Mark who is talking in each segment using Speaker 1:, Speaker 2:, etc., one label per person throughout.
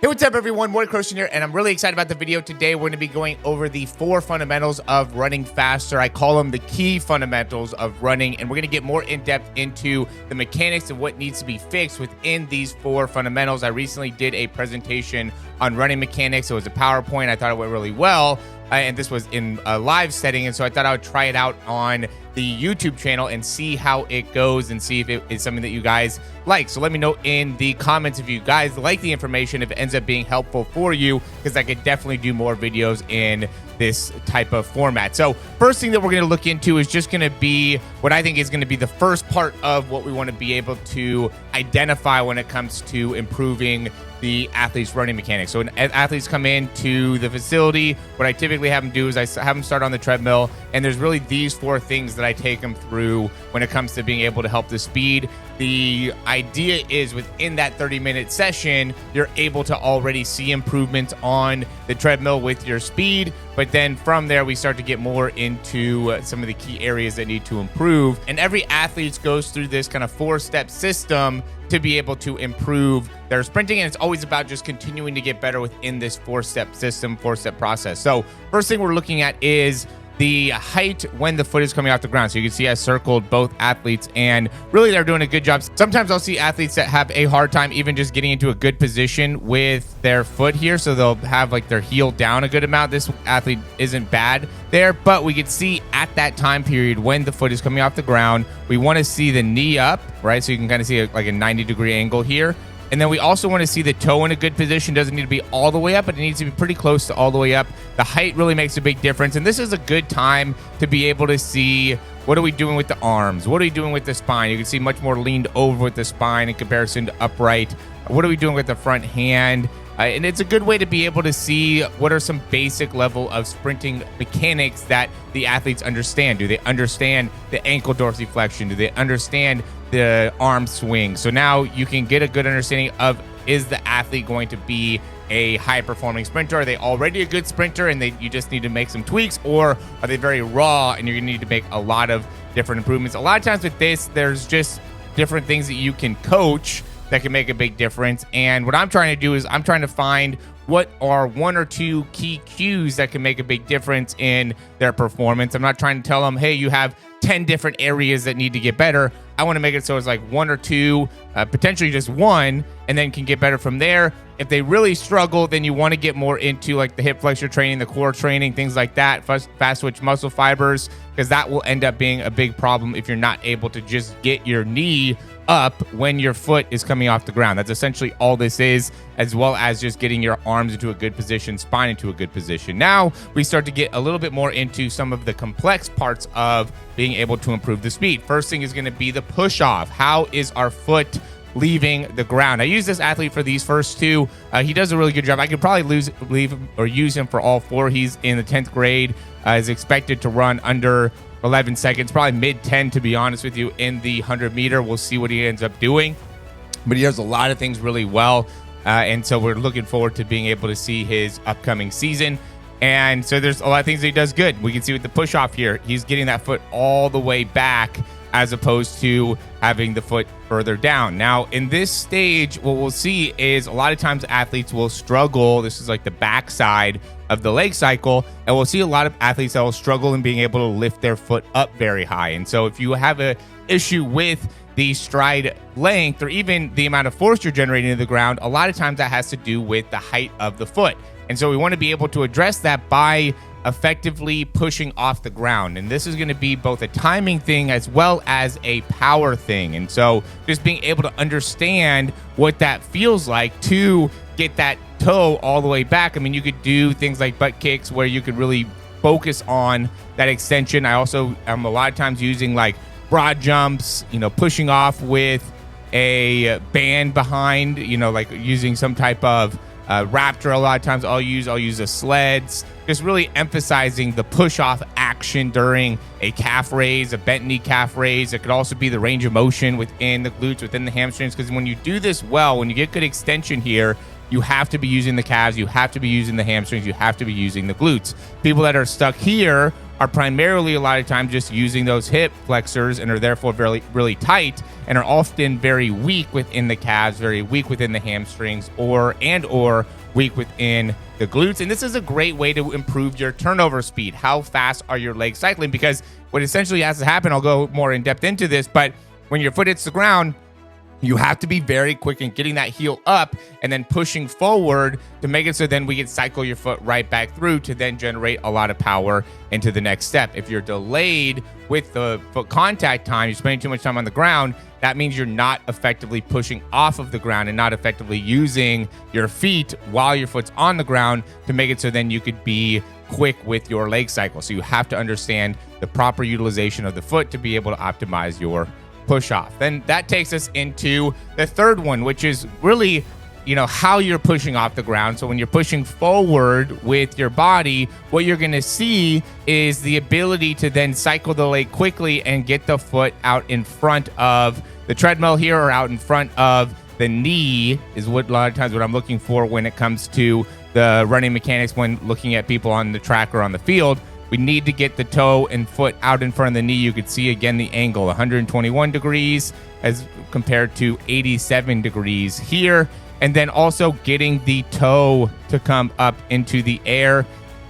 Speaker 1: Hey, what's up, everyone? Morey here, and I'm really excited about the video today. We're going to be going over the 4 fundamentals of running faster. I call them the key fundamentals of running, and we're going to get more in-depth into the mechanics of what needs to be fixed within these 4 fundamentals. I recently did a presentation on running mechanics. It was a PowerPoint. I thought it went really well, and this was in a live setting, and so I thought I would try it out on the YouTube channel and see how it goes and see if it is something that you guys like. So let me know in the comments if you guys like the information, if it ends up being helpful for you, because I could definitely do more videos in this type of format. So first thing that we're going to look into is just going to be what I think is going to be the first part of what we want to be able to identify when it comes to improving the athlete's running mechanics. So when athletes come into the facility, what I typically have them do is I have them start on the treadmill, and there's really these 4 things that I take them through when it comes to being able to help the speed. The idea is within that 30-minute session, you're able to already see improvements on the treadmill with your speed, but then from there, we start to get more into some of the key areas that need to improve. And every athlete goes through this kind of 4-step system to be able to improve their sprinting, and it's always about just continuing to get better within this 4-step system, 4-step process. So first thing we're looking at is the height when the foot is coming off the ground. So you can see I circled both athletes, and really they're doing a good job. Sometimes I'll see athletes that have a hard time even just getting into a good position with their foot here. So they'll have like their heel down a good amount. This athlete isn't bad there, but we could see at that time period when the foot is coming off the ground, we want to see the knee up, right? So you can kind of see like a 90-degree angle here. And then we also want to see the toe in a good position. Doesn't need to be all the way up, but it needs to be pretty close to all the way up. The height really makes a big difference. And this is a good time to be able to see, what are we doing with the arms? What are we doing with the spine? You can see much more leaned over with the spine in comparison to upright. What are we doing with the front hand? And it's a good way to be able to see what are some basic level of sprinting mechanics that the athletes understand. Do they understand the ankle dorsiflexion? Do they understand the arm swing? So now you can get a good understanding of, is the athlete going to be a high performing sprinter? Are they already a good sprinter and you just need to make some tweaks, or are they very raw and you're gonna need to make a lot of different improvements? A lot of times with this, there's just different things that you can coach that can make a big difference. And what I'm trying to do is I'm trying to find what are 1 or 2 key cues that can make a big difference in their performance. I'm not trying to tell them, hey, you have 10 different areas that need to get better. I want to make it so it's like 1 or 2, potentially just 1, and then can get better from there. If they really struggle, then you want to get more into like the hip flexor training, the core training, things like that, fast twitch muscle fibers, because that will end up being a big problem if you're not able to just get your knee up when your foot is coming off the ground. That's essentially all this is, as well as just getting your arms into a good position, spine into a good position. Now we start to get a little bit more into some of the complex parts of being able to improve the speed. First thing is going to be the push off. How is our foot leaving the ground? I use this athlete for these first 2. He does a really good job. I could probably leave him or use him for all 4. He's in the 10th grade, is expected to run under 11 seconds, probably mid-10 to be honest with you, in the 100-meter. We'll see what he ends up doing, but he does a lot of things really well, and so we're looking forward to being able to see his upcoming season. And so there's a lot of things that he does good. We can see with the push-off here, he's getting that foot all the way back as opposed to having the foot further down. Now, in this stage, what we'll see is a lot of times athletes will struggle. This is like the backside of the leg cycle, and we'll see a lot of athletes that will struggle in being able to lift their foot up very high. And so if you have an issue with the stride length or even the amount of force you're generating to the ground, a lot of times that has to do with the height of the foot. And so we want to be able to address that by effectively pushing off the ground. And this is going to be both a timing thing as well as a power thing. And so just being able to understand what that feels like to get that toe all the way back. I mean, you could do things like butt kicks where you could really focus on that extension. I also am a lot of times using like broad jumps, pushing off with a band behind, like using some type of Raptor. A lot of times I'll use the sleds, just really emphasizing the push off action during a calf raise, a bent knee calf raise. It could also be the range of motion within the glutes, within the hamstrings, because when you do this well, when you get good extension here, you have to be using the calves, you have to be using the hamstrings, you have to be using the glutes. People that are stuck here are primarily a lot of times just using those hip flexors and are therefore very, really tight and are often very weak within the calves, very weak within the hamstrings, or weak within the glutes. And this is a great way to improve your turnover speed. How fast are your legs cycling? Because what essentially has to happen, I'll go more in depth into this, but when your foot hits the ground, you have to be very quick in getting that heel up and then pushing forward to make it so then we can cycle your foot right back through to then generate a lot of power into the next step. If you're delayed with the foot contact time, you're spending too much time on the ground, that means you're not effectively pushing off of the ground and not effectively using your feet while your foot's on the ground to make it so then you could be quick with your leg cycle. So you have to understand the proper utilization of the foot to be able to optimize your push off. Then that takes us into the third one, which is really, how you're pushing off the ground. So when you're pushing forward with your body, what you're going to see is the ability to then cycle the leg quickly and get the foot out in front of the treadmill here, or out in front of the knee, is what a lot of times what I'm looking for when it comes to the running mechanics when looking at people on the track or on the field. We need to get the toe and foot out in front of the knee. You could see again the angle, 121 degrees as compared to 87 degrees here. And then also getting the toe to come up into the air,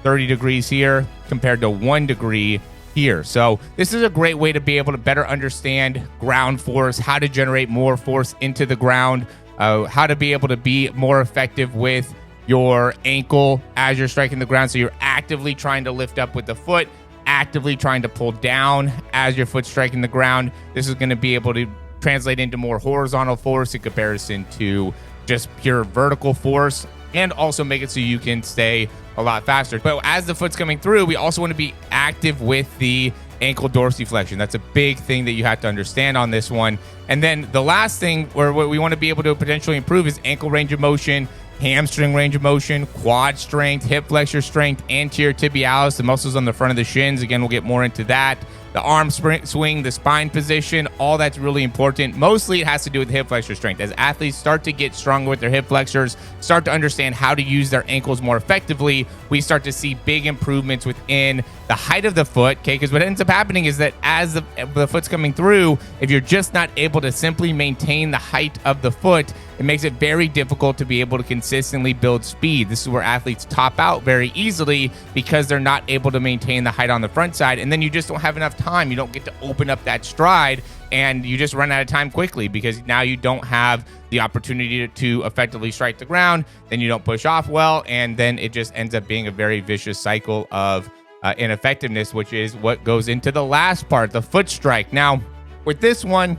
Speaker 1: 30 degrees here compared to 1 degree here. So this is a great way to be able to better understand ground force, how to generate more force into the ground, how to be able to be more effective with your ankle as you're striking the ground. So you're actively trying to lift up with the foot, actively trying to pull down as your foot's striking the ground. This is going to be able to translate into more horizontal force in comparison to just pure vertical force, and also make it so you can stay a lot faster. But as the foot's coming through, we also want to be active with the ankle dorsiflexion. That's a big thing that you have to understand on this one. And then the last thing where what we want to be able to potentially improve is ankle range of motion, hamstring range of motion, quad strength, hip flexor strength, anterior tibialis, the muscles on the front of the shins. Again, we'll get more into that. The arm swing, the spine position, all that's really important. Mostly it has to do with hip flexor strength. As athletes start to get stronger with their hip flexors, start to understand how to use their ankles more effectively, we start to see big improvements within the height of the foot, okay? Because what ends up happening is that as the foot's coming through, if you're just not able to simply maintain the height of the foot, it makes it very difficult to be able to consistently build speed. This is where athletes top out very easily because they're not able to maintain the height on the front side, and then you just don't have enough time. You don't get to open up that stride, and you just run out of time quickly because now you don't have the opportunity to effectively strike the ground. Then you don't push off well, and then it just ends up being a very vicious cycle of ineffectiveness, which is what goes into the last part, the foot strike. Now, with this one,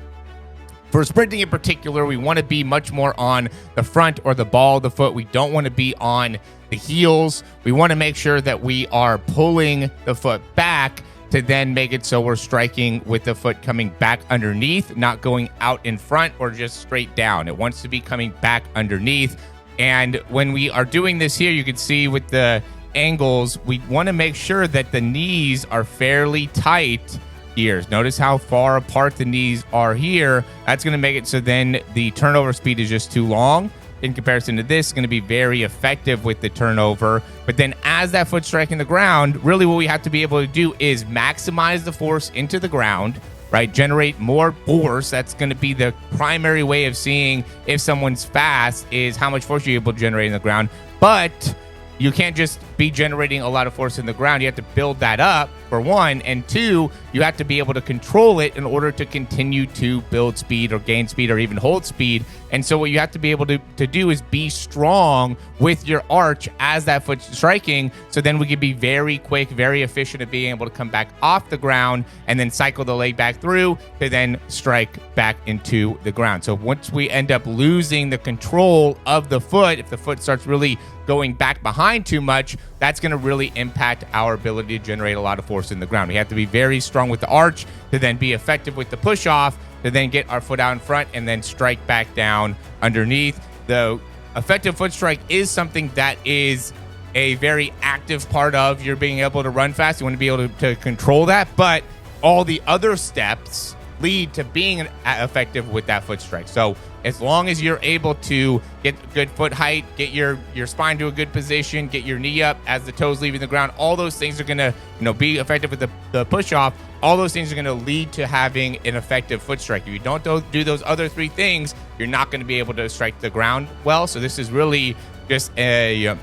Speaker 1: for sprinting in particular, we want to be much more on the front or the ball of the foot. We don't want to be on the heels. We want to make sure that we are pulling the foot back to then make it so we're striking with the foot coming back underneath, not going out in front or just straight down. It wants to be coming back underneath. And when we are doing this here, you can see with the angles, we want to make sure that the knees are fairly tight here. Notice how far apart the knees are here. That's going to make it so then the turnover speed is just too long. In comparison to this, it's going to be very effective with the turnover. But then as that foot's striking the ground, really what we have to be able to do is maximize the force into the ground, right? Generate more force. That's going to be the primary way of seeing if someone's fast, is how much force you're able to generate in the ground. But you can't just be generating a lot of force in the ground. You have to build that up, for one, and two, you have to be able to control it in order to continue to build speed or gain speed or even hold speed. And so what you have to be able to do is be strong with your arch as that foot's striking, so then we can be very quick, very efficient at being able to come back off the ground and then cycle the leg back through to then strike back into the ground. So once we end up losing the control of the foot, if the foot starts really going back behind too much, that's going to really impact our ability to generate a lot of force in the ground. We have to be very strong with the arch to then be effective with the push off, to then get our foot out in front and then strike back down underneath. The effective foot strike is something that is a very active part of your being able to run fast. You want to be able to control that, but all the other steps lead to being effective with that foot strike. So as long as you're able to get good foot height, get your spine to a good position, get your knee up as the toes leaving the ground, all those things are going to, be effective with the push off. All those things are going to lead to having an effective foot strike. If you don't do those other 3 things, you're not going to be able to strike the ground well. So this is really just a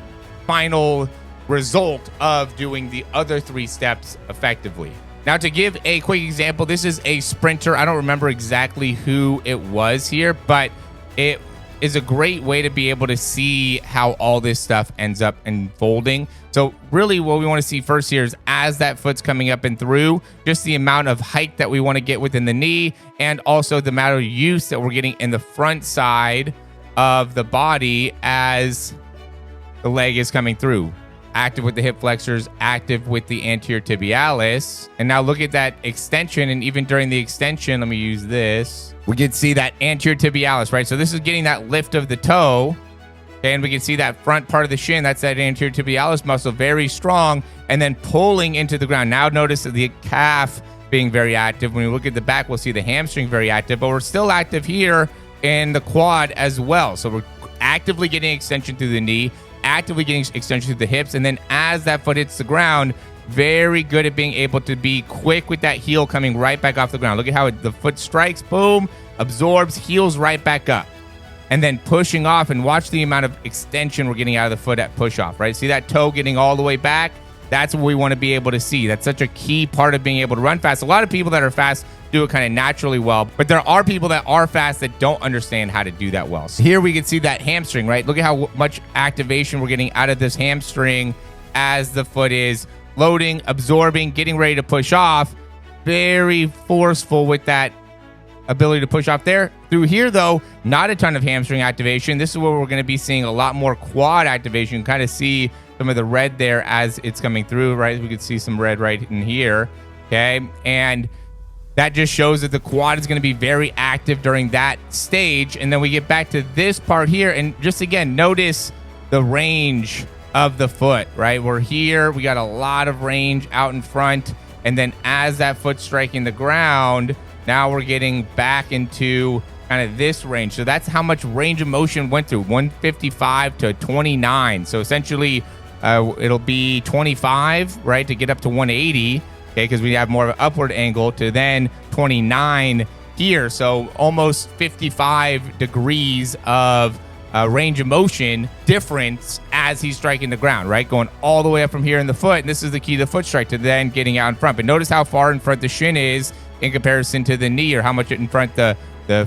Speaker 1: final result of doing the other 3 steps effectively. Now, to give a quick example, this is a sprinter. I don't remember exactly who it was here, but it is a great way to be able to see how all this stuff ends up unfolding. So really what we want to see first here is as that foot's coming up and through, just the amount of height that we want to get within the knee, and also the amount of use that we're getting in the front side of the body as the leg is coming through. Active with the hip flexors, active with the anterior tibialis. And now look at that extension. And even during the extension, let me use this. We can see that anterior tibialis, right? So this is getting that lift of the toe. Okay, and we can see that front part of the shin. That's that anterior tibialis muscle, very strong. And then pulling into the ground. Now notice the calf being very active. When we look at the back, we'll see the hamstring very active. But we're still active here in the quad as well. So we're actively getting extension through the knee, actively getting extension through the hips, and then as that foot hits the ground, very good at being able to be quick with that heel coming right back off the ground. Look at how the foot strikes, boom, absorbs, heels right back up, and then pushing off. And watch the amount of extension we're getting out of the foot at push off, right? See that toe getting all the way back? That's what we want to be able to see. That's such a key part of being able to run fast. A lot of people that are fast do it kind of naturally well, but there are people that are fast that don't understand how to do that well. So here we can see that hamstring, right? Look at how much activation we're getting out of this hamstring as the foot is loading, absorbing, getting ready to push off. Very forceful with that ability to push off there. Through here, though, not a ton of hamstring activation. This is where we're going to be seeing a lot more quad activation. You can kind of see some of the red there as it's coming through, right? We could see some red right in here, okay? And that just shows that the quad is going to be very active during that stage. And then we get back to this part here, and just again, notice the range of the foot, right? We're here, we got a lot of range out in front, and then as that foot's striking the ground, now we're getting back into kind of this range. So that's how much range of motion went through, 155 to 29. So essentially, it'll be 25, right, to get up to 180. Okay, because we have more of an upward angle, to then 29 here. So almost 55 degrees of range of motion difference as he's striking the ground, right? Going all the way up from here in the foot. And this is the key to the foot strike, to then getting out in front. But notice how far in front the shin is in comparison to the knee, or how much in front the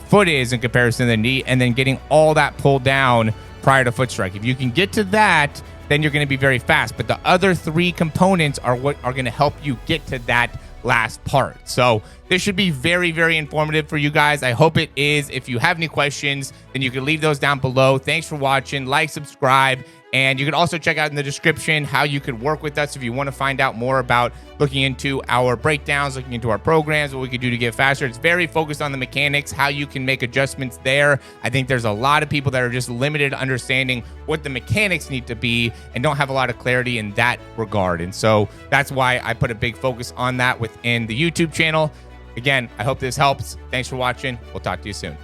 Speaker 1: foot is in comparison to the knee, and then getting all that pulled down prior to foot strike. If you can get to that, then you're going to be very fast. But the other 3 components are what are going to help you get to that last part. So this should be very, very informative for you guys. I hope it is. If you have any questions, then you can leave those down below. Thanks for watching. Like, subscribe, and you can also check out in the description how you can work with us if you want to find out more about looking into our breakdowns, looking into our programs, what we can do to get faster. It's very focused on the mechanics, how you can make adjustments there. I think there's a lot of people that are just limited understanding what the mechanics need to be and don't have a lot of clarity in that regard. And so that's why I put a big focus on that within the YouTube channel. Again, I hope this helps. Thanks for watching. We'll talk to you soon.